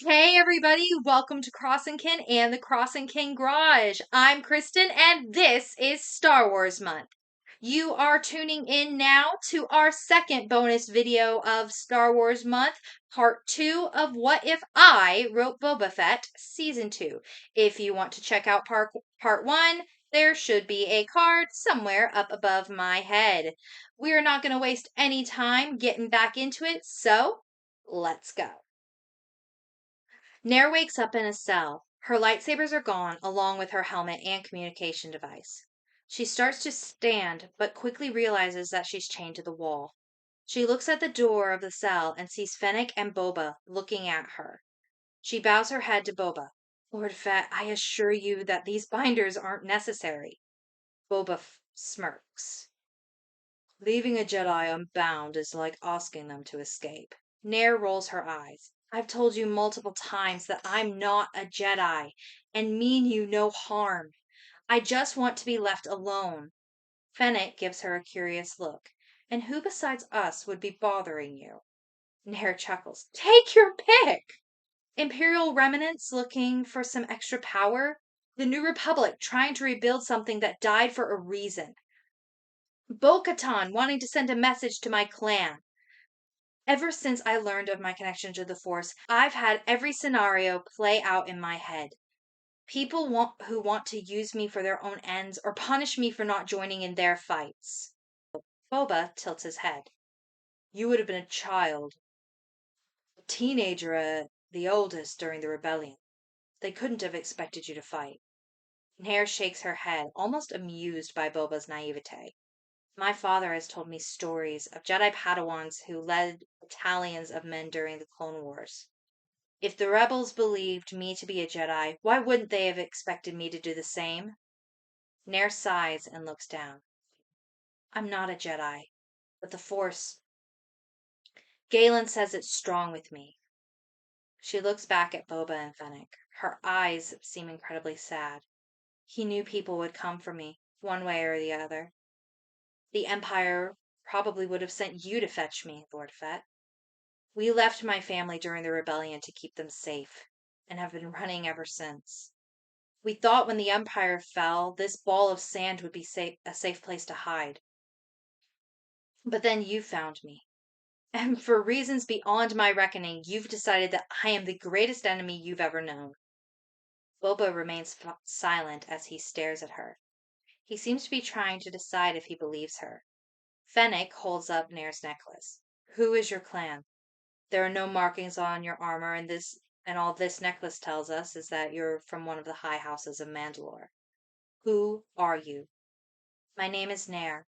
Hey everybody, welcome to Crossing Kin and the Crossing King Garage. I'm Kristen and this is Star Wars Month. You are tuning in now to our second bonus video of Star Wars Month, part 2 of What If I Wrote Boba Fett, season 2. If you want to check out part 1, there should be a card somewhere up above my head. We are not going to waste any time getting back into it, so let's go. Nair wakes up in a cell. Her lightsabers are gone, along with her helmet and communication device. She starts to stand, but quickly realizes that she's chained to the wall. She looks at the door of the cell and sees Fennec and Boba looking at her. She bows her head to Boba. Lord Fett, I assure you that these binders aren't necessary. Boba smirks. Leaving a Jedi unbound is like asking them to escape. Nair rolls her eyes. I've told you multiple times that I'm not a Jedi and mean you no harm. I just want to be left alone. Fennec gives her a curious look. And who besides us would be bothering you? Nair chuckles. Take your pick! Imperial remnants looking for some extra power? The New Republic trying to rebuild something that died for a reason. Bo-Katan wanting to send a message to my clan. Ever since I learned of my connection to the Force, I've had every scenario play out in my head. People who want to use me for their own ends or punish me for not joining in their fights. Boba tilts his head. You would have been a child, a teenager at the oldest during the rebellion. They couldn't have expected you to fight. Nair shakes her head, almost amused by Boba's naivete. My father has told me stories of Jedi Padawans who led battalions of men during the Clone Wars. If the rebels believed me to be a Jedi, why wouldn't they have expected me to do the same? Nair sighs and looks down. I'm not a Jedi, but the Force. Galen says it's strong with me. She looks back at Boba and Fennec. Her eyes seem incredibly sad. He knew people would come for me, one way or the other. The Empire probably would have sent you to fetch me, Lord Fett. We left my family during the rebellion to keep them safe, and have been running ever since. We thought when the Empire fell, this ball of sand would be a safe place to hide. But then you found me. And for reasons beyond my reckoning, you've decided that I am the greatest enemy you've ever known. Boba remains silent as he stares at her. He seems to be trying to decide if he believes her. Fennec holds up Nair's necklace. Who is your clan? There are no markings on your armor, and all this necklace tells us is that you're from one of the high houses of Mandalore. Who are you? My name is Nair.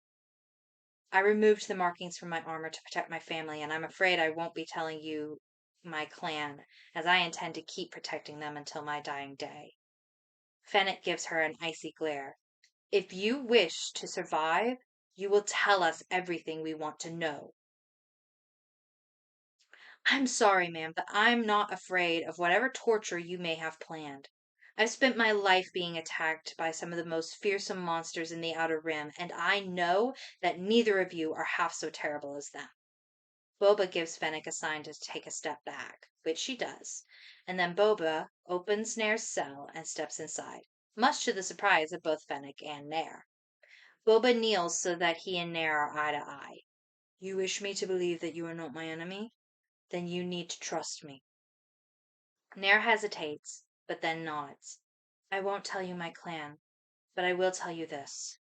I removed the markings from my armor to protect my family, and I'm afraid I won't be telling you my clan, as I intend to keep protecting them until my dying day. Fennec gives her an icy glare. If you wish to survive, you will tell us everything we want to know. I'm sorry, ma'am, but I'm not afraid of whatever torture you may have planned. I've spent my life being attacked by some of the most fearsome monsters in the Outer Rim, and I know that neither of you are half so terrible as them. Boba gives Fennec a sign to take a step back, which she does, and then Boba opens Nair's cell and steps inside, much to the surprise of both Fennec and Nair. Boba kneels so that he and Nair are eye to eye. You wish me to believe that you are not my enemy? Then you need to trust me. Nair hesitates, but then nods. I won't tell you my clan, but I will tell you this.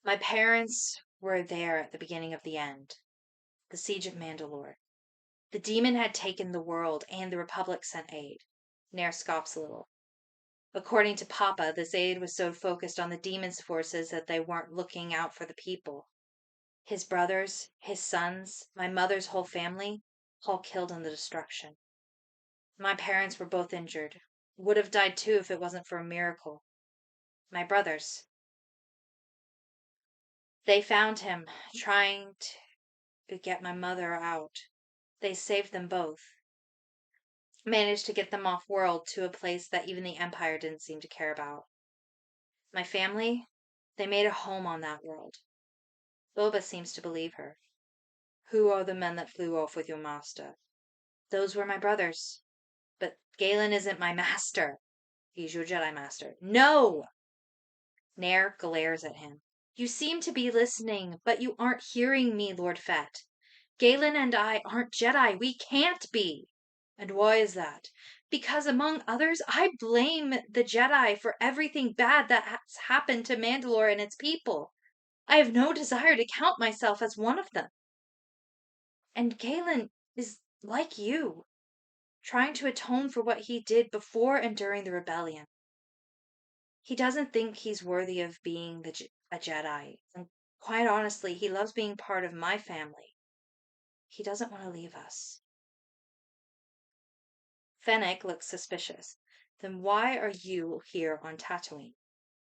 My parents were there at the beginning of the end, the siege of Mandalore. The demon had taken the world, and the Republic sent aid. Nair scoffs a little. According to Papa, this aid was so focused on the demon's forces that they weren't looking out for the people. His brothers, his sons, my mother's whole family, all killed in the destruction. My parents were both injured. Would have died too if it wasn't for a miracle. My brothers. They found him, trying to get my mother out. They saved them both. Managed to get them off-world to a place that even the Empire didn't seem to care about. My family, they made a home on that world. Boba seems to believe her. Who are the men that flew off with your master? Those were my brothers. Galen isn't my master. He's your Jedi master. No! Nair glares at him. You seem to be listening, but you aren't hearing me, Lord Fett. Galen and I aren't Jedi. We can't be. And why is that? Because, among others, I blame the Jedi for everything bad that has happened to Mandalore and its people. I have no desire to count myself as one of them. And Galen is like you, trying to atone for what he did before and during the rebellion. He doesn't think he's worthy of being a Jedi, and quite honestly, he loves being part of my family. He doesn't want to leave us. Fennec looks suspicious. Then why are you here on Tatooine?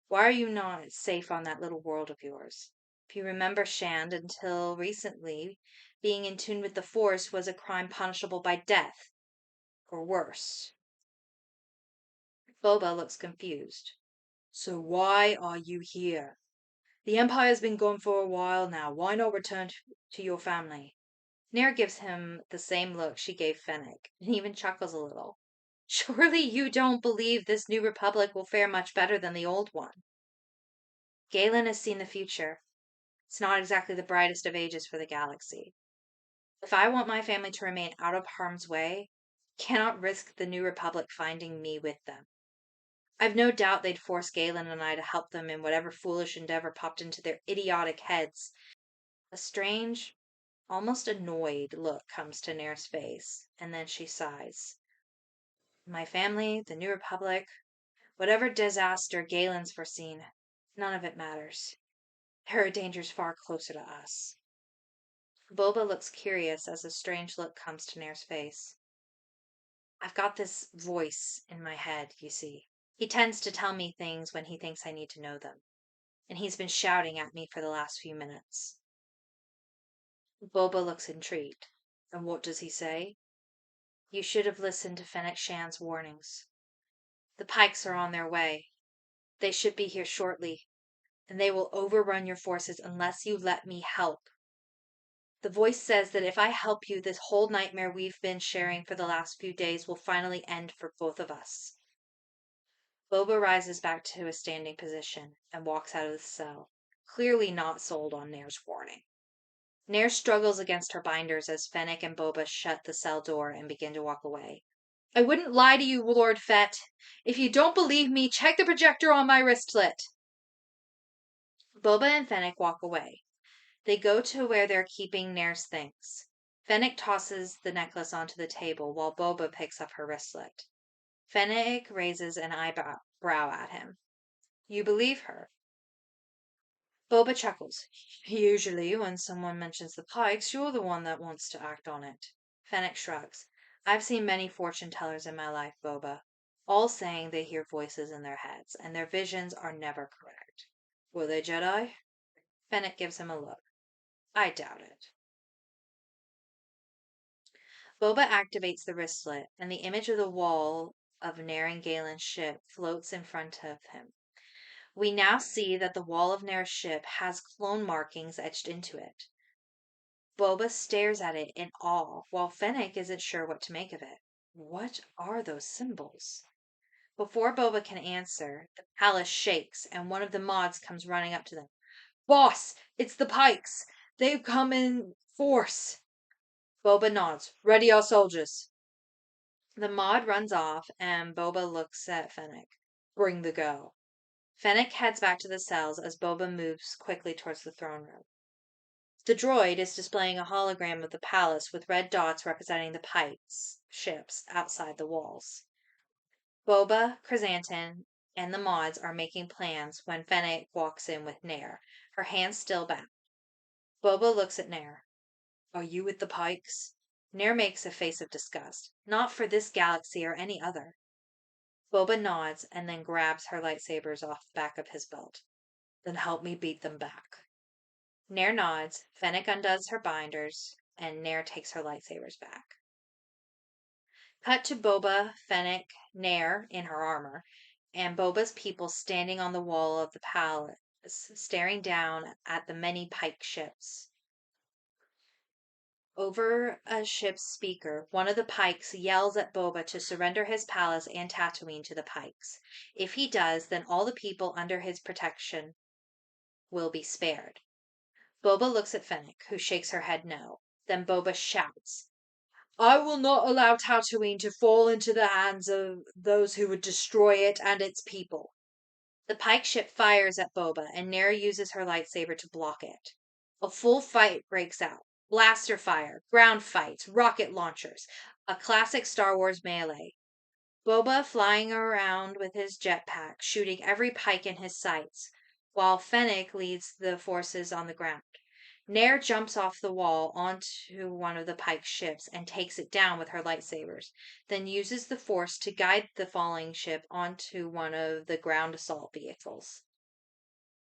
Why are you not safe on that little world of yours? If you remember, Shand, until recently, being in tune with the Force was a crime punishable by death, or worse. Boba looks confused. So why are you here? The Empire's been gone for a while now. Why not return to your family? Nair gives him the same look she gave Fennec, and even chuckles a little. Surely you don't believe this new republic will fare much better than the old one. Galen has seen the future. It's not exactly the brightest of ages for the galaxy. If I want my family to remain out of harm's way, I cannot risk the new republic finding me with them. I've no doubt they'd force Galen and I to help them in whatever foolish endeavor popped into their idiotic heads. A strange, almost annoyed look comes to Nair's face, and then she sighs. My family, the New Republic, whatever disaster Galen's foreseen, none of it matters. There are dangers far closer to us. Boba looks curious as a strange look comes to Nair's face. I've got this voice in my head, you see. He tends to tell me things when he thinks I need to know them, and he's been shouting at me for the last few minutes. Boba looks intrigued. And what does he say? You should have listened to Fennec Shan's warnings. The Pikes are on their way. They should be here shortly, and they will overrun your forces unless you let me help. The voice says that if I help you, this whole nightmare we've been sharing for the last few days will finally end for both of us. Boba rises back to a standing position and walks out of the cell, clearly not sold on Nair's warning. Nair struggles against her binders as Fennec and Boba shut the cell door and begin to walk away. I wouldn't lie to you, Lord Fett. If you don't believe me, check the projector on my wristlet. Boba and Fennec walk away. They go to where they're keeping Nair's things. Fennec tosses the necklace onto the table while Boba picks up her wristlet. Fennec raises an eyebrow at him. You believe her? Boba chuckles. Usually, when someone mentions the Pikes, you're the one that wants to act on it. Fennec shrugs. I've seen many fortune tellers in my life, Boba, all saying they hear voices in their heads, and their visions are never correct. Were they Jedi? Fennec gives him a look. I doubt it. Boba activates the wristlet, and the image of the wall of Nair and Galen's ship floats in front of him. We now see that the wall of Nair's ship has clone markings etched into it. Boba stares at it in awe, while Fennec isn't sure what to make of it. What are those symbols? Before Boba can answer, the palace shakes, and one of the mods comes running up to them. Boss, it's the Pikes. They've come in force. Boba nods. Ready our soldiers. The mod runs off, and Boba looks at Fennec. Bring the girl. Fennec heads back to the cells as Boba moves quickly towards the throne room. The droid is displaying a hologram of the palace with red dots representing the Pikes ships outside the walls. Boba, Chrysanthemum, and the mods are making plans when Fennec walks in with Nair, her hands still bound. Boba looks at Nair. Are you with the Pikes? Nair makes a face of disgust. Not for this galaxy or any other. Boba nods and then grabs her lightsabers off the back of his belt. Then help me beat them back. Nair nods, Fennec undoes her binders, and Nair takes her lightsabers back. Cut to Boba, Fennec, Nair in her armor, and Boba's people standing on the wall of the palace, staring down at the many Pike ships. Over a ship's speaker, one of the Pikes yells at Boba to surrender his palace and Tatooine to the Pikes. If he does, then all the people under his protection will be spared. Boba looks at Fennec, who shakes her head no. Then Boba shouts, I will not allow Tatooine to fall into the hands of those who would destroy it and its people. The Pike ship fires at Boba, and Nair uses her lightsaber to block it. A full fight breaks out. Blaster fire, ground fights, rocket launchers. A classic Star Wars melee. Boba flying around with his jetpack, shooting every Pike in his sights, while Fennec leads the forces on the ground. Nair jumps off the wall onto one of the Pike's ships and takes it down with her lightsabers, then uses the Force to guide the falling ship onto one of the ground assault vehicles.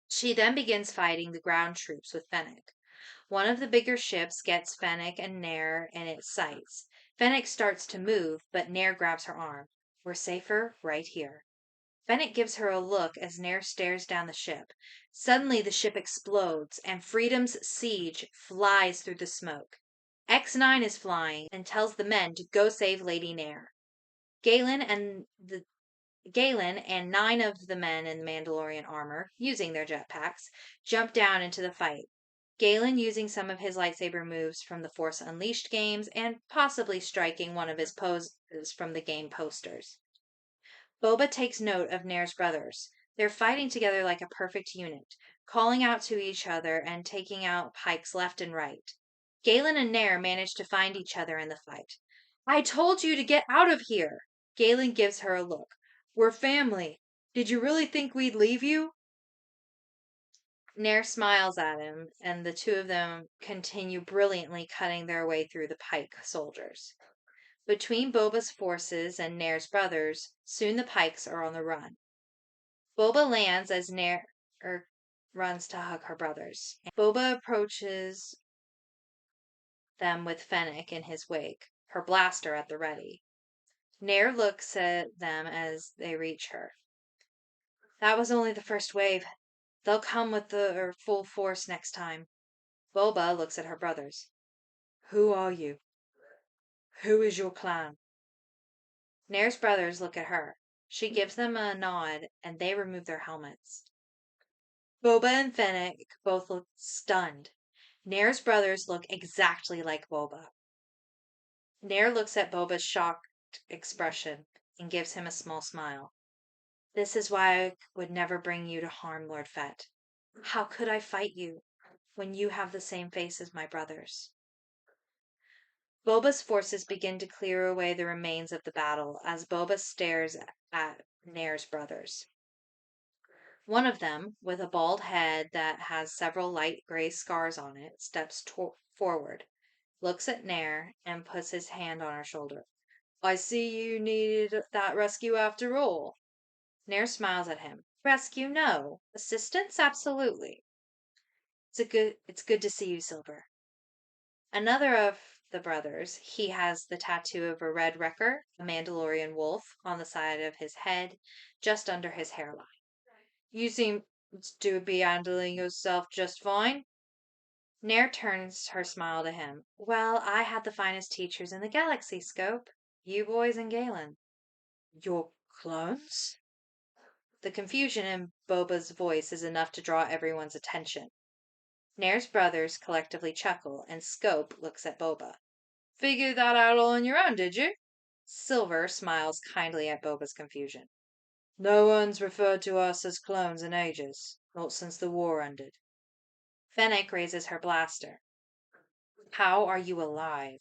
She then begins fighting the ground troops with Fennec. One of the bigger ships gets Fennec and Nair in its sights. Fennec starts to move, but Nair grabs her arm. We're safer right here. Fennec gives her a look as Nair stares down the ship. Suddenly the ship explodes, and Freedom's siege flies through the smoke. X9 is flying and tells the men to go save Lady Nair. Galen and 9 of the men in Mandalorian armor, using their jetpacks, jump down into the fight. Galen using some of his lightsaber moves from the Force Unleashed games and possibly striking one of his poses from the game posters. Boba takes note of Nair's brothers. They're fighting together like a perfect unit, calling out to each other and taking out Pikes left and right. Galen and Nair manage to find each other in the fight. I told you to get out of here! Galen gives her a look. We're family. Did you really think we'd leave you? Nair smiles at him, and the two of them continue brilliantly cutting their way through the Pike soldiers. Between Boba's forces and Nair's brothers, soon the Pikes are on the run. Boba lands as Nair runs to hug her brothers. Boba approaches them with Fennec in his wake, her blaster at the ready. Nair looks at them as they reach her. That was only the first wave. They'll come with their full force next time. Boba looks at her brothers. Who are you? Who is your clan? Nair's brothers look at her. She gives them a nod, and they remove their helmets. Boba and Fennec both look stunned. Nair's brothers look exactly like Boba. Nair looks at Boba's shocked expression and gives him a small smile. This is why I would never bring you to harm, Lord Fett. How could I fight you when you have the same face as my brothers? Boba's forces begin to clear away the remains of the battle as Boba stares at Nair's brothers. One of them, with a bald head that has several light gray scars on it, steps forward, looks at Nair, and puts his hand on her shoulder. I see you needed that rescue after all. Nair smiles at him. Rescue, no. Assistance, absolutely. It's good to see you, Silver. Another of the brothers, he has the tattoo of a red wrecker, a Mandalorian wolf, on the side of his head, just under his hairline. You seem to be handling yourself just fine. Nair turns her smile to him. Well, I had the finest teachers in the galaxy, Scope. You boys and Galen. Your clones? The confusion in Boba's voice is enough to draw everyone's attention. Nair's brothers collectively chuckle, and Scope looks at Boba. Figured that out all on your own, did you? Silver smiles kindly at Boba's confusion. No one's referred to us as clones in ages, not since the war ended. Fennec raises her blaster. How are you alive?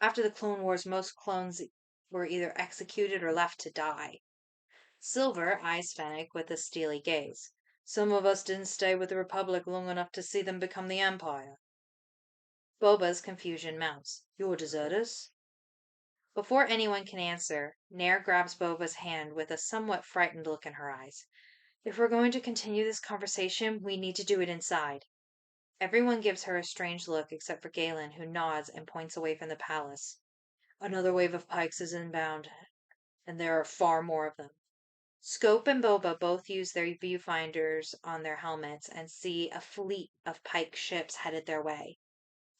After the Clone Wars, most clones were either executed or left to die. Silver eyes Fennec with a steely gaze. Some of us didn't stay with the Republic long enough to see them become the Empire. Boba's confusion mounts. You're deserters? Before anyone can answer, Nair grabs Boba's hand with a somewhat frightened look in her eyes. If we're going to continue this conversation, we need to do it inside. Everyone gives her a strange look except for Galen, who nods and points away from the palace. Another wave of Pikes is inbound, and there are far more of them. Scope and Boba both use their viewfinders on their helmets and see a fleet of Pike ships headed their way.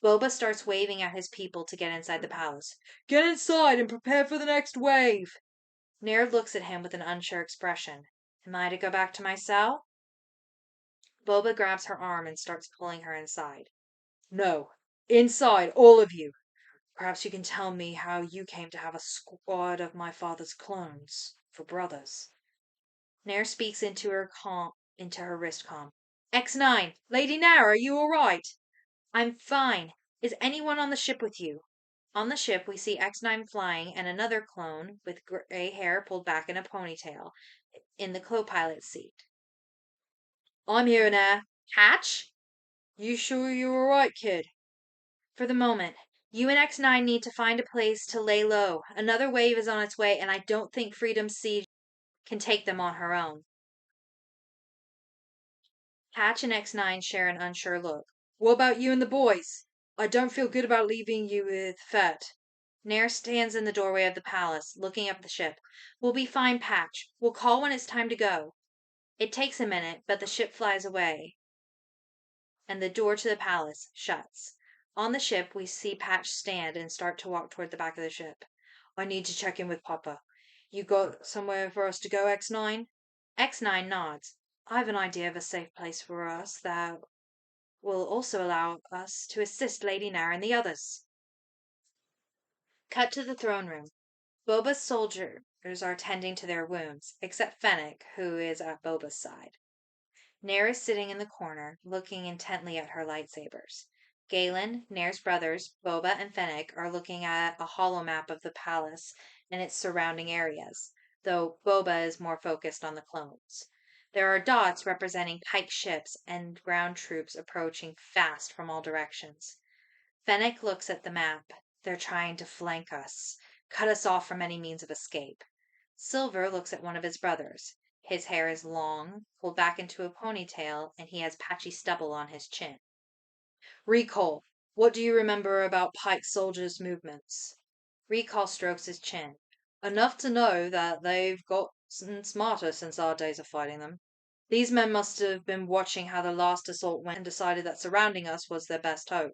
Boba starts waving at his people to get inside the palace. Get inside and prepare for the next wave. Nair looks at him with an unsure expression. Am I to go back to my cell? Boba grabs her arm and starts pulling her inside. No. Inside, all of you. Perhaps you can tell me how you came to have a squad of my father's clones for brothers. Nair speaks into her wrist comm. X9, Lady Nair, are you all right? I'm fine. Is anyone on the ship with you? On the ship, we see X9 flying and another clone with gray hair pulled back in a ponytail in the co-pilot seat. I'm here, Nair. Hatch? You sure you're all right, kid? For the moment. You and X9 need to find a place to lay low. Another wave is on its way, and I don't think Freedom's Siege can take them on her own. Hatch and X9 share an unsure look. What about you and the boys? I don't feel good about leaving you with Fett. Nair stands in the doorway of the palace, looking up the ship. We'll be fine, Patch. We'll call when it's time to go. It takes a minute, but the ship flies away, and the door to the palace shuts. On the ship, we see Patch stand and start to walk toward the back of the ship. I need to check in with Papa. You got somewhere for us to go, X9? X9 nods. I have an idea of a safe place for us that will also allow us to assist Lady Nair and the others. Cut to the throne room. Boba's soldiers are tending to their wounds, except Fennec, who is at Boba's side. Nair is sitting in the corner, looking intently at her lightsabers. Galen, Nair's brothers, Boba, and Fennec are looking at a hollow map of the palace and its surrounding areas, though Boba is more focused on the clones. There are dots representing Pike ships and ground troops approaching fast from all directions. Fennec looks at the map. They're trying to flank us, cut us off from any means of escape. Silver looks at one of his brothers. His hair is long, pulled back into a ponytail, and he has patchy stubble on his chin. Recall, what do you remember about Pike's soldiers' movements? Recall strokes his chin. Enough to know that they've gotten smarter since our days of fighting them. These men must have been watching how the last assault went and decided that surrounding us was their best hope.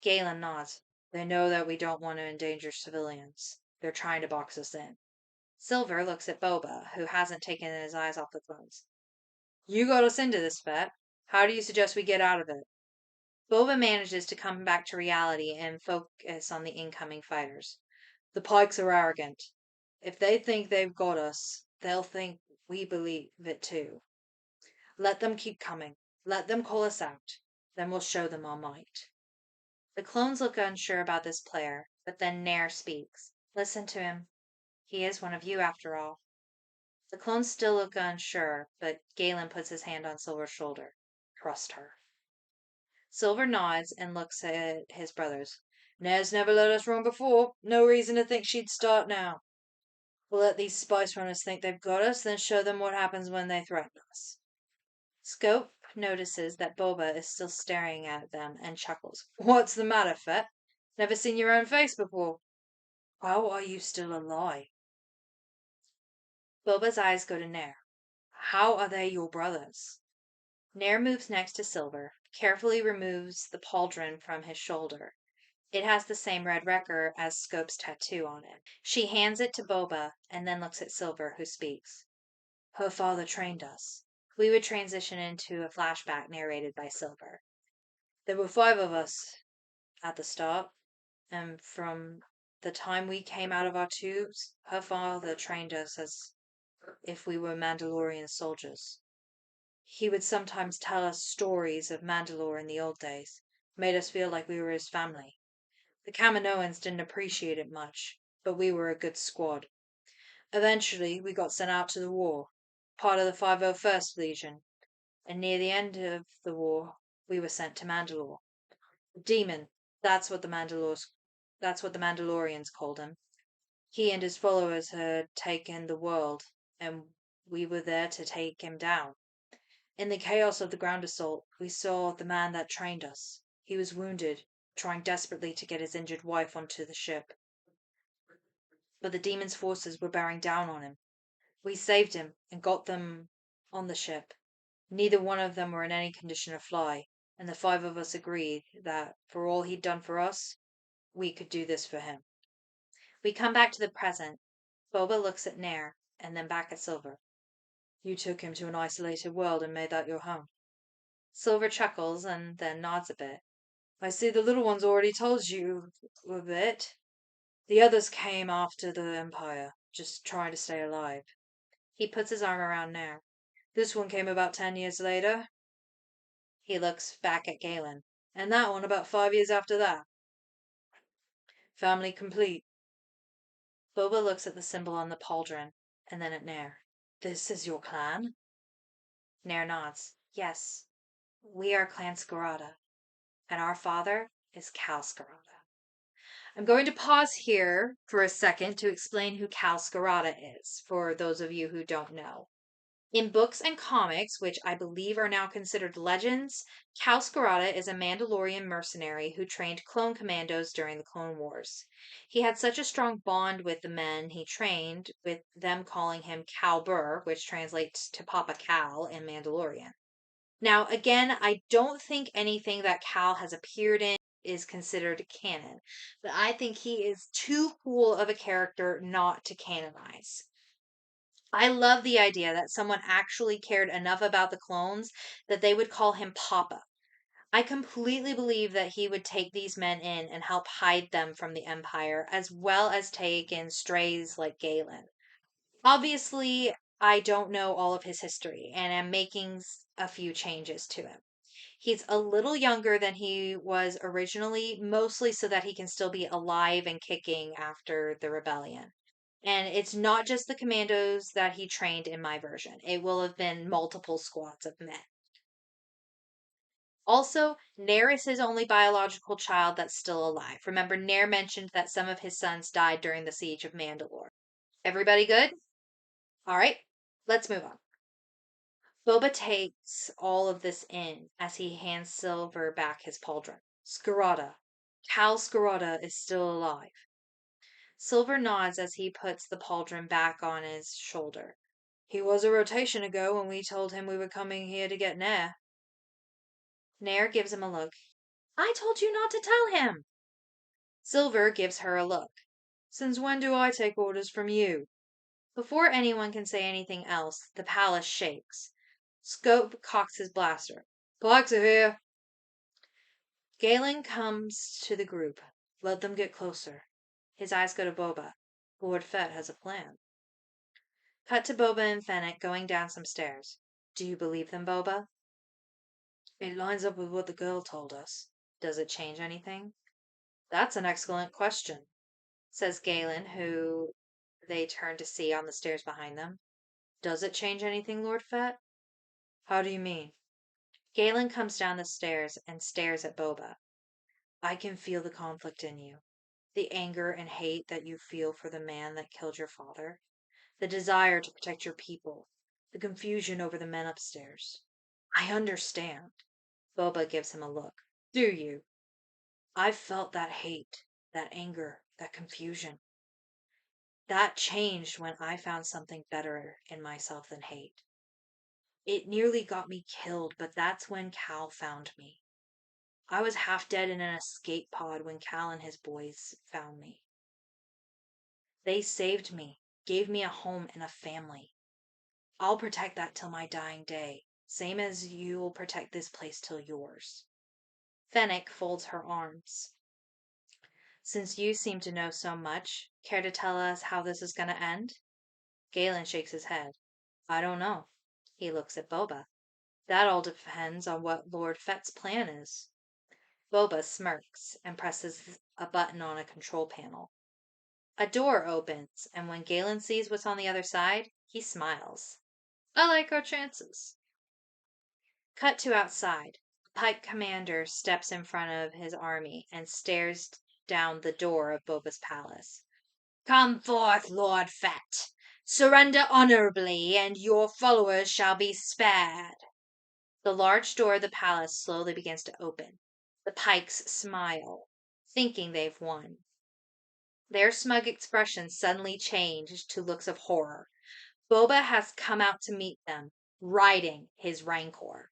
Galen nods. They know that we don't want to endanger civilians. They're trying to box us in. Silver looks at Boba, who hasn't taken his eyes off the clones. You got us into this, Fett. How do you suggest we get out of it? Boba manages to come back to reality and focus on the incoming fighters. The Pikes are arrogant. If they think they've got us, they'll think we believe it too. Let them keep coming. Let them call us out. Then we'll show them our might. The clones look unsure about this player, but then Nair speaks. Listen to him. He is one of you after all. The clones still look unsure, but Galen puts his hand on Silver's shoulder. Trust her. Silver nods and looks at his brothers. Nair's never led us wrong before. No reason to think she'd start now. We'll let these spice runners think they've got us, then show them what happens when they threaten us. Scope notices that Boba is still staring at them and chuckles. What's the matter, Fett? Never seen your own face before. How are you still alive? Boba's eyes go to Nair. How are they your brothers? Nair moves next to Silver, carefully removes the pauldron from his shoulder. It has the same red wrecker as Scope's tattoo on it. She hands it to Boba and then looks at Silver, who speaks. Her father trained us. We would transition into a flashback narrated by Silver. There were 5 of us at the start, and from the time we came out of our tubes, her father trained us as if we were Mandalorian soldiers. He would sometimes tell us stories of Mandalore in the old days, made us feel like we were his family. The Kaminoans didn't appreciate it much, but we were a good squad. Eventually, we got sent out to the war, part of the 501st Legion, and near the end of the war, we were sent to Mandalore. The demon, that's what the Mandalorians called him. He and his followers had taken the world, and we were there to take him down. In the chaos of the ground assault, we saw the man that trained us. He was wounded, trying desperately to get his injured wife onto the ship. But the demon's forces were bearing down on him. We saved him and got them on the ship. Neither one of them were in any condition to fly. and the 5 of us agreed that, for all he'd done for us, we could do this for him. We come back to the present. Boba looks at Nair, and then back at Silver. You took him to an isolated world and made that your home. Silver chuckles and then nods a bit. I see the little one's already told you a bit. The others came after the Empire, just trying to stay alive. He puts his arm around Nair. This one came about 10 years later. He looks back at Galen. And that one about 5 years after that. Family complete. Boba looks at the symbol on the pauldron, and then at Nair. This is your clan? Nair nods. Yes, we are Clan Scarada, and our father is Cal Scarada. I'm going to pause here for a second to explain who Cal Scarada is, for those of you who don't know. In books and comics, which I believe are now considered legends, Cal Scarada is a Mandalorian mercenary who trained clone commandos during the Clone Wars. He had such a strong bond with the men he trained, with them calling him Cal Burr, which translates to Papa Cal in Mandalorian. Now, again, I don't think anything that Cal has appeared in is considered canon, but I think he is too cool of a character not to canonize. I love the idea that someone actually cared enough about the clones that they would call him Papa. I completely believe that he would take these men in and help hide them from the Empire, as well as take in strays like Galen. Obviously, I don't know all of his history, and am making a few changes to him. He's a little younger than he was originally, mostly so that he can still be alive and kicking after the rebellion. And it's not just the commandos that he trained in my version. It will have been multiple squads of men. Also, Nair is his only biological child that's still alive. Remember, Nair mentioned that some of his sons died during the siege of Mandalore. Everybody good? All right, let's move on. Boba takes all of this in as he hands Silver back his pauldron. Scarada. Cal Scarada is still alive. Silver nods as he puts the pauldron back on his shoulder. He was a rotation ago when we told him we were coming here to get Nair. Nair gives him a look. I told you not to tell him. Silver gives her a look. Since when do I take orders from you? Before anyone can say anything else, the palace shakes. Scope cocks his blaster. Pikes are here. Galen comes to the group. Let them get closer. His eyes go to Boba. Lord Fett has a plan. Cut to Boba and Fennec going down some stairs. Do you believe them, Boba? It lines up with what the girl told us. Does it change anything? That's an excellent question, says Galen, who they turn to see on the stairs behind them. Does it change anything, Lord Fett? How do you mean? Galen comes down the stairs and stares at Boba. I can feel the conflict in you. The anger and hate that you feel for the man that killed your father. The desire to protect your people. The confusion over the men upstairs. I understand. Boba gives him a look. Do you? I've felt that hate, that anger, that confusion. That changed when I found something better in myself than hate. It nearly got me killed, but that's when Cal found me. I was half dead in an escape pod when Cal and his boys found me. They saved me, gave me a home and a family. I'll protect that till my dying day, same as you'll protect this place till yours. Fennec folds her arms. Since you seem to know so much, care to tell us how this is going to end? Galen shakes his head. I don't know. He looks at Boba. That all depends on what Lord Fett's plan is. Boba smirks and presses a button on a control panel. A door opens, and when Galen sees what's on the other side, he smiles. I like our chances. Cut to outside. Pike Commander steps in front of his army and stares down the door of Boba's palace. Come forth, Lord Fett. Surrender honorably, and your followers shall be spared. The large door of the palace slowly begins to open. The Pikes smile, thinking they've won. Their smug expressions suddenly change to looks of horror. Boba has come out to meet them, riding his Rancor.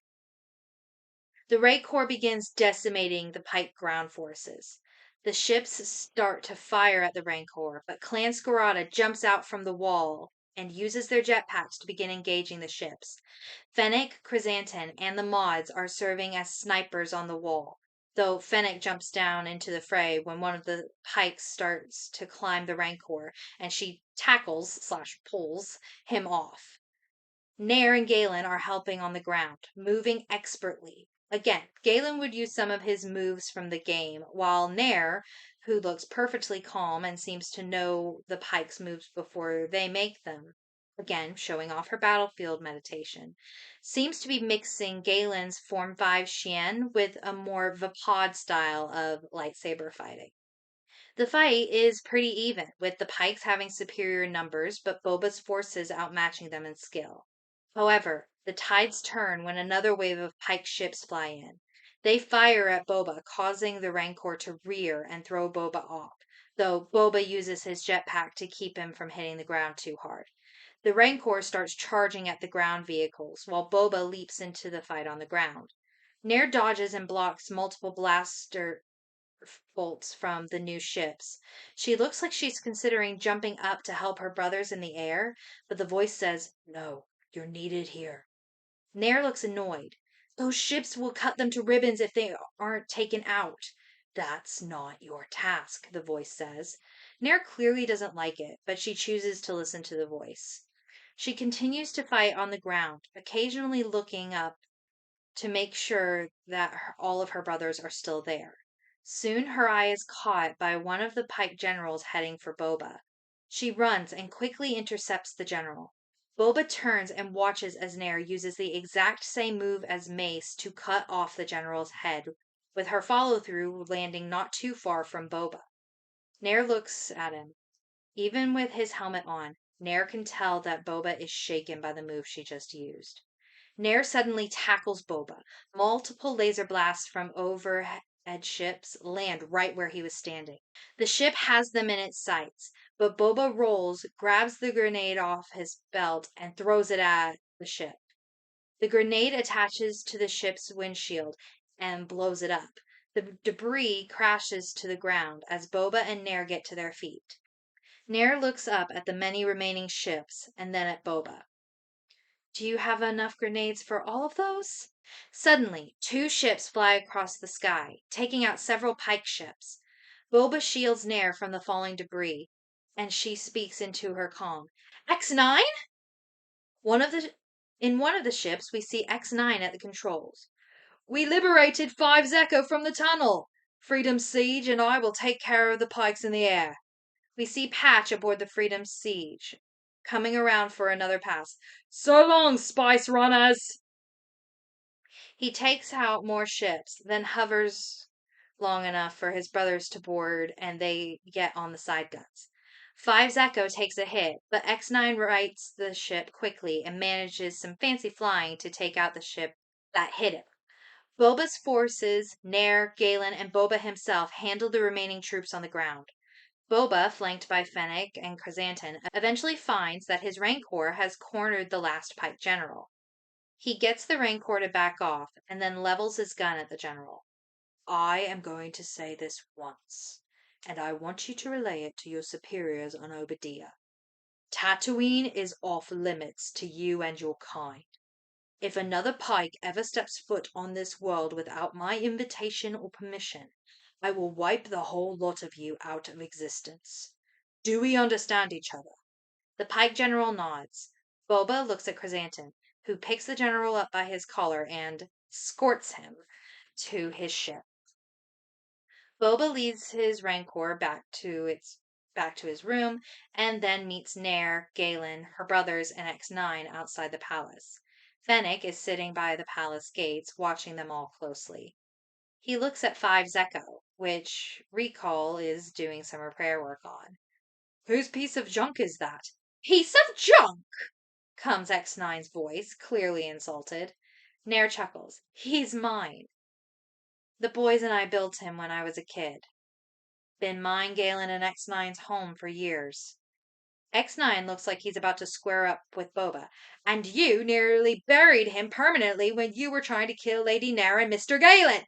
The Ray Corps begins decimating the Pike ground forces. The ships start to fire at the Rancor, but Clan Scarada jumps out from the wall and uses their jetpacks to begin engaging the ships. Fennec, Chrysanthemum, and the mods are serving as snipers on the wall, though Fennec jumps down into the fray when one of the pikes starts to climb the Rancor, and she tackles/pulls him off. Nair and Galen are helping on the ground, moving expertly. Again, Galen would use some of his moves from the game, while Nair, who looks perfectly calm and seems to know the pike's moves before they make them, again showing off her battlefield meditation, seems to be mixing Galen's Form 5 Xian with a more Vapod style of lightsaber fighting. The fight is pretty even, with the pikes having superior numbers, but Boba's forces outmatching them in skill. However, the tides turn when another wave of pike ships fly in. They fire at Boba, causing the Rancor to rear and throw Boba off, though Boba uses his jetpack to keep him from hitting the ground too hard. The Rancor starts charging at the ground vehicles, while Boba leaps into the fight on the ground. Nair dodges and blocks multiple blaster bolts from the new ships. She looks like she's considering jumping up to help her brothers in the air, but the voice says, "No, you're needed here." Nair looks annoyed. "Those ships will cut them to ribbons if they aren't taken out." "That's not your task," the voice says. Nair clearly doesn't like it, but she chooses to listen to the voice. She continues to fight on the ground, occasionally looking up to make sure that all of her brothers are still there. Soon her eye is caught by one of the pike generals heading for Boba. She runs and quickly intercepts the general. Boba turns and watches as Nair uses the exact same move as Mace to cut off the general's head, with her follow through landing not too far from Boba. Nair looks at him. Even with his helmet on, Nair can tell that Boba is shaken by the move she just used. Nair suddenly tackles Boba. Multiple laser blasts from overhead ships land right where he was standing. The ship has them in its sights, but Boba rolls, grabs the grenade off his belt, and throws it at the ship. The grenade attaches to the ship's windshield and blows it up. The debris crashes to the ground as Boba and Nair get to their feet. Nair looks up at the many remaining ships and then at Boba. "Do you have enough grenades for all of those?" Suddenly, two ships fly across the sky, taking out several pike ships. Boba shields Nair from the falling debris, and she speaks into her comm. "X9?" One of the In one of the ships, we see X9 at the controls. "We liberated 5 Zeko from the tunnel. Freedom Siege and I will take care of the pikes in the air." We see Patch aboard the Freedom Siege, coming around for another pass. "So long, Spice Runners!" He takes out more ships, then hovers long enough for his brothers to board and they get on the side guns. 5 Zeko takes a hit, but X9 rights the ship quickly and manages some fancy flying to take out the ship that hit him. Boba's forces, Nair, Galen, and Boba himself handle the remaining troops on the ground. Boba, flanked by Fennec and Chrysanthemum, eventually finds that his Rancor has cornered the last pike general. He gets the Rancor to back off and then levels his gun at the general. "I am going to say this once, and I want you to relay it to your superiors on Obadiah. Tatooine is off limits to you and your kind. If another pike ever steps foot on this world without my invitation or permission, I will wipe the whole lot of you out of existence. Do we understand each other?" The pike general nods. Boba looks at Chrysanthemum, who picks the general up by his collar and escorts him to his ship. Boba leads his Rancor back to his room, and then meets Nair, Galen, her brothers, and X9 outside the palace. Fennec is sitting by the palace gates, watching them all closely. He looks at 5 Zeko, which Recall is doing some repair work on. "Whose piece of junk is that?" "Piece of junk?" comes X9's voice, clearly insulted. Nair chuckles. "He's mine. The boys and I built him when I was a kid. Been mine, Galen, and X9's home for years." X9 looks like he's about to square up with Boba. And you nearly buried him permanently when you were trying to kill Lady Nair and Mr. Galen.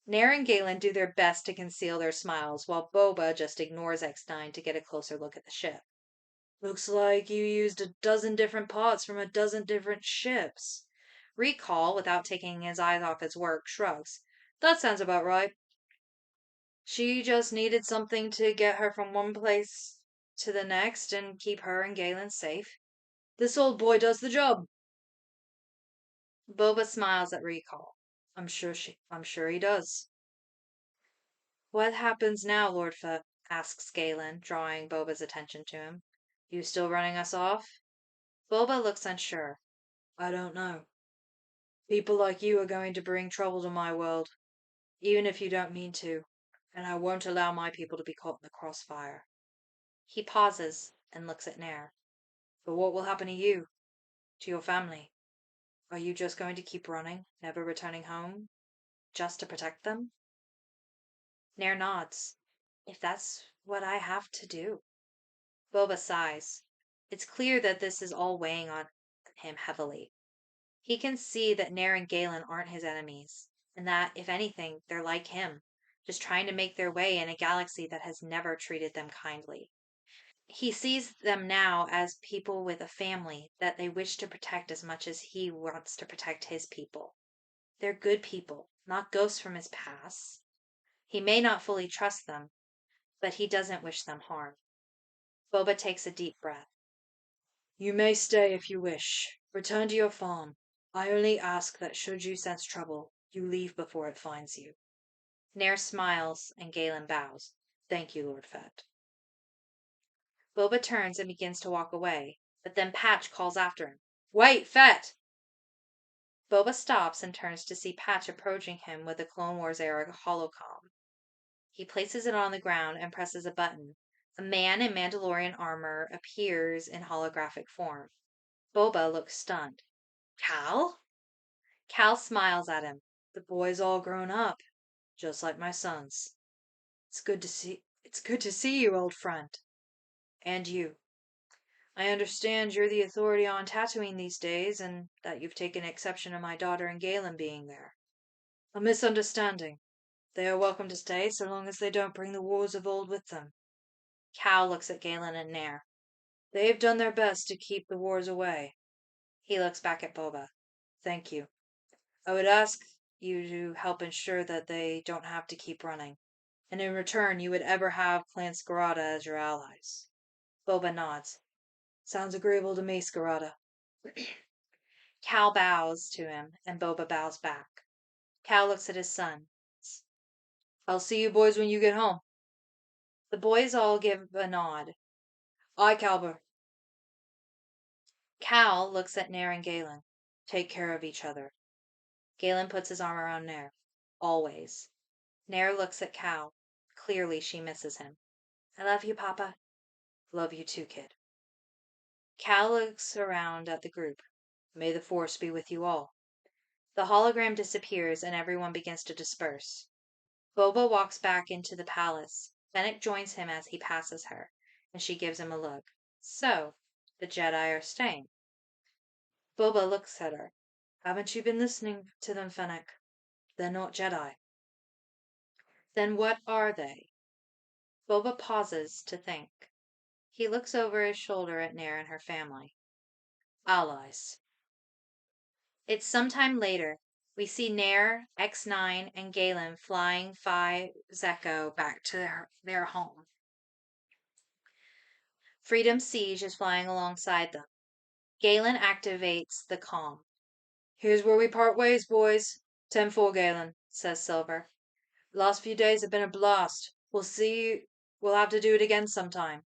Nair and Galen do their best to conceal their smiles, while Boba just ignores X9 to get a closer look at the ship. Looks like you used a dozen different parts from a dozen different ships. Recall, without taking his eyes off his work, shrugs. That sounds about right. She just needed something to get her from one place to the next and keep her and Galen safe. This old boy does the job. Boba smiles at Recall. I'm sure he does. What happens now, Lord Fett? Asks Galen, drawing Boba's attention to him. You still running us off? Boba looks unsure. I don't know. People like you are going to bring trouble to my world, even if you don't mean to, and I won't allow my people to be caught in the crossfire. He pauses and looks at Nair. But what will happen to you? To your family? Are you just going to keep running, never returning home? Just to protect them? Nair nods. If that's what I have to do. Boba sighs. It's clear that this is all weighing on him heavily. He can see that Nair and Galen aren't his enemies, and that, if anything, they're like him, just trying to make their way in a galaxy that has never treated them kindly. He sees them now as people with a family that they wish to protect as much as he wants to protect his people. They're good people, not ghosts from his past. He may not fully trust them, but he doesn't wish them harm. Boba takes a deep breath. You may stay if you wish. Return to your farm. I only ask that should you sense trouble, you leave before it finds you. Nair smiles and Galen bows. Thank you, Lord Fett. Boba turns and begins to walk away, but then Patch calls after him. Wait, Fett! Boba stops and turns to see Patch approaching him with a Clone Wars era holocom. He places it on the ground and presses a button. A man in Mandalorian armor appears in holographic form. Boba looks stunned. Cal? Cal smiles at him. The boy's all grown up, just like my sons. It's good to see you, old friend. And you. I understand you're the authority on Tatooine these days, and that you've taken exception to my daughter and Galen being there. A misunderstanding. They are welcome to stay so long as they don't bring the wars of old with them. Cal looks at Galen and Nair. They've done their best to keep the wars away. He looks back at Boba. Thank you. I would ask you to help ensure that they don't have to keep running. And in return, you would ever have Clan Scarada as your allies. Boba nods. Sounds agreeable to me, Scarada. Cal bows to him, and Boba bows back. Cal looks at his son. I'll see you boys when you get home. The boys all give a nod. Aye, Calber. Cal looks at Nair and Galen. Take care of each other. Galen puts his arm around Nair. Always. Nair looks at Cal. Clearly she misses him. I love you, Papa. Love you too, kid. Cal looks around at the group. May the Force be with you all. The hologram disappears and everyone begins to disperse. Boba walks back into the palace. Fennec joins him as he passes her, and she gives him a look. So, the Jedi are staying. Boba looks at her. Haven't you been listening to them, Fennec? They're not Jedi. Then what are they? Boba pauses to think. He looks over his shoulder at Nair and her family. Allies. It's sometime later. We see Nair, X9, and Galen flying Phi Zeko back to their home. Freedom Siege is flying alongside them. Galen activates the comm. Here's where we part ways, boys. 10-4, Galen, says Silver. Last few days have been a blast. We'll have to do it again sometime.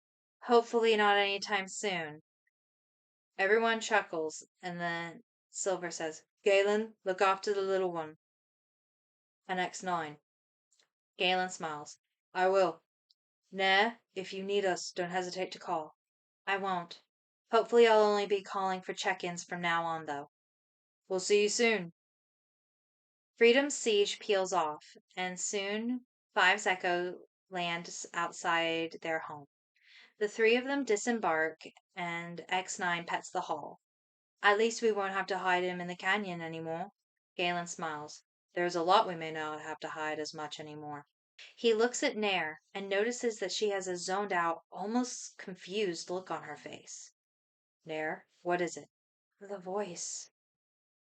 Hopefully not anytime soon. Everyone chuckles, and then Silver says, Galen, look after the little one. And X9. Galen smiles. I will. Nair, if you need us, don't hesitate to call. I won't. Hopefully I'll only be calling for check-ins from now on, though. We'll see you soon. Freedom's siege peels off, and soon 5 Echo land outside their home. The three of them disembark, and X9 pets the hall. At least we won't have to hide him in the canyon anymore. Galen smiles. There's a lot we may not have to hide as much anymore. He looks at Nair and notices that she has a zoned out, almost confused look on her face. Nair, what is it? The voice.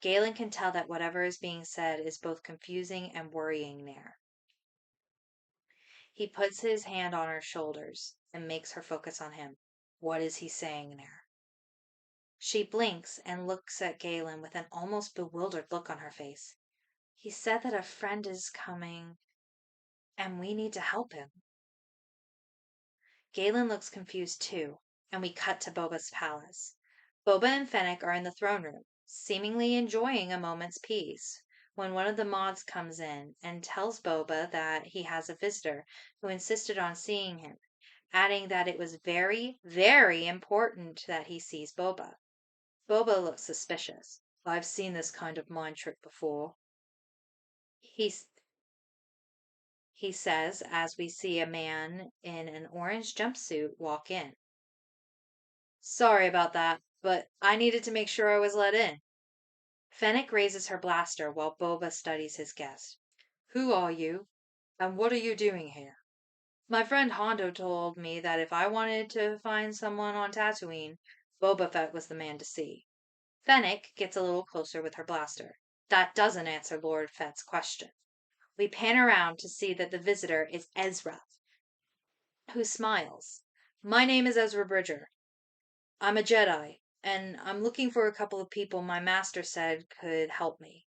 Galen can tell that whatever is being said is both confusing and worrying Nair. He puts his hand on her shoulders and makes her focus on him. What is he saying Nair? She blinks and looks at Galen with an almost bewildered look on her face. He said that a friend is coming and we need to help him. Galen looks confused too, and we cut to Boba's palace. Boba and Fennec are in the throne room, seemingly enjoying a moment's peace, when one of the mods comes in and tells Boba that he has a visitor who insisted on seeing him, adding that it was very, very important that he sees Boba. Boba looks suspicious. I've seen this kind of mind trick before. He he says as we see a man in an orange jumpsuit walk in. Sorry about that, but I needed to make sure I was let in. Fennec raises her blaster while Boba studies his guest. Who are you, and what are you doing here? My friend Hondo told me that if I wanted to find someone on Tatooine, Boba Fett was the man to see. Fennec gets a little closer with her blaster. That doesn't answer Lord Fett's question. We pan around to see that the visitor is Ezra, who smiles. My name is Ezra Bridger. I'm a Jedi, and I'm looking for a couple of people my master said could help me.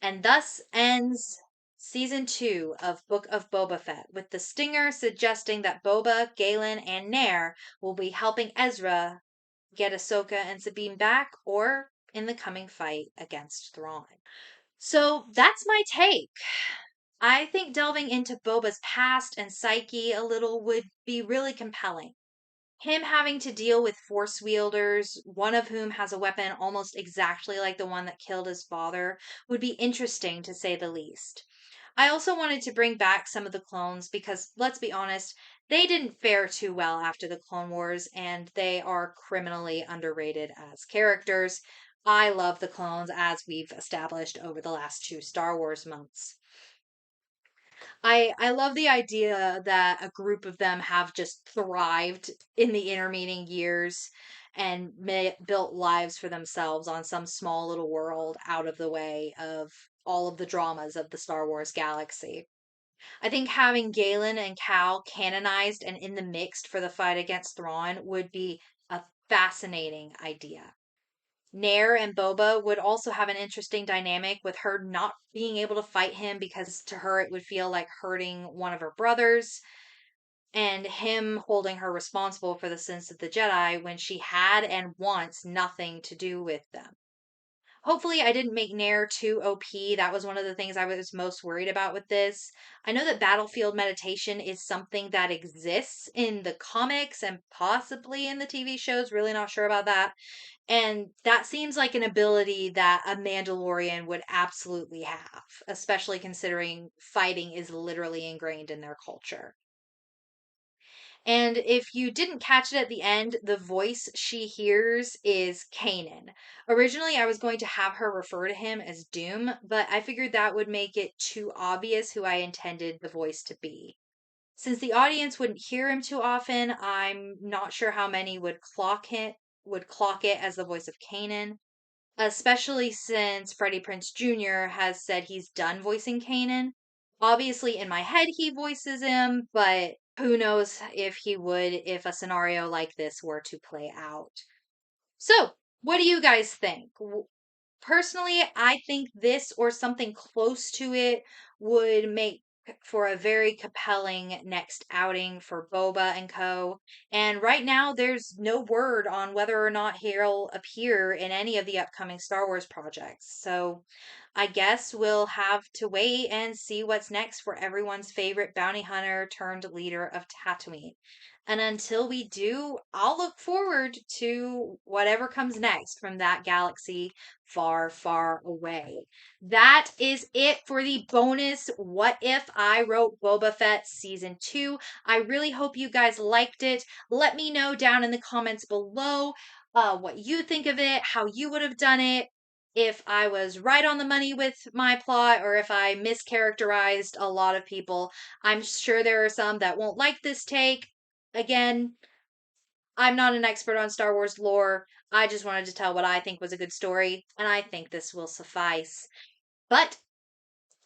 And thus ends season 2 of Book of Boba Fett, with the stinger suggesting that Boba, Galen, and Nair will be helping Ezra get Ahsoka and Sabine back, or in the coming fight against Thrawn. So that's my take. I think delving into Boba's past and psyche a little would be really compelling. Him having to deal with force wielders, one of whom has a weapon almost exactly like the one that killed his father, would be interesting to say the least. I also wanted to bring back some of the clones because, let's be honest, they didn't fare too well after the Clone Wars and they are criminally underrated as characters. I love the clones as we've established over the last 2 Star Wars months. I love the idea that a group of them have just thrived in the intervening years and built lives for themselves on some small little world out of the way of all of the dramas of the Star Wars galaxy. I think having Galen and Cal canonized and in the mix for the fight against Thrawn would be a fascinating idea. Nair and Boba would also have an interesting dynamic with her not being able to fight him because to her it would feel like hurting one of her brothers, and him holding her responsible for the sins of the Jedi when she had and wants nothing to do with them. Hopefully, I didn't make Nair too OP. That was one of the things I was most worried about with this. I know that battlefield meditation is something that exists in the comics and possibly in the TV shows. Really not sure about that. And that seems like an ability that a Mandalorian would absolutely have, especially considering fighting is literally ingrained in their culture. And if you didn't catch it at the end, the voice she hears is Kanan. Originally, I was going to have her refer to him as Doom, but I figured that would make it too obvious who I intended the voice to be. Since the audience wouldn't hear him too often, I'm not sure how many would clock it as the voice of Kanan, especially since Freddie Prinze Jr. has said he's done voicing Kanan. Obviously, in my head, he voices him, but who knows if he would if a scenario like this were to play out. So, what do you guys think? Personally, I think this or something close to it would make for a very compelling next outing for Boba and co. And right now, there's no word on whether or not he'll appear in any of the upcoming Star Wars projects. So I guess we'll have to wait and see what's next for everyone's favorite bounty hunter turned leader of Tatooine. And until we do, I'll look forward to whatever comes next from that galaxy far, far away. That is it for the bonus What If I Wrote Boba Fett Season 2. I really hope you guys liked it. Let me know down in the comments below what you think of it, how you would have done it, if I was right on the money with my plot or if I mischaracterized a lot of people. I'm sure there are some that won't like this take. Again, I'm not an expert on Star Wars lore. I just wanted to tell what I think was a good story, and I think this will suffice. But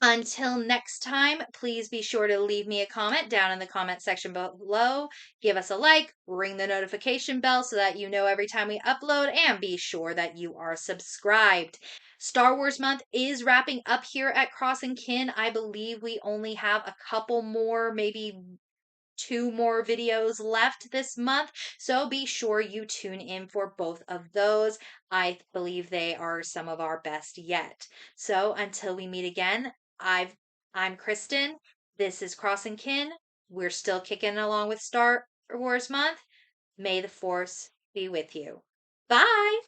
until next time, please be sure to leave me a comment down in the comment section below. Give us a like, ring the notification bell so that you know every time we upload, and be sure that you are subscribed. Star Wars month is wrapping up here at Cross and Kin. I believe we only have a couple more, maybe 2 more videos left this month. So be sure you tune in for both of those. I believe they are some of our best yet. So until we meet again, I'm Kristen. This is Cross and Kin. We're still kicking along with Star Wars month. May the force be with you. Bye.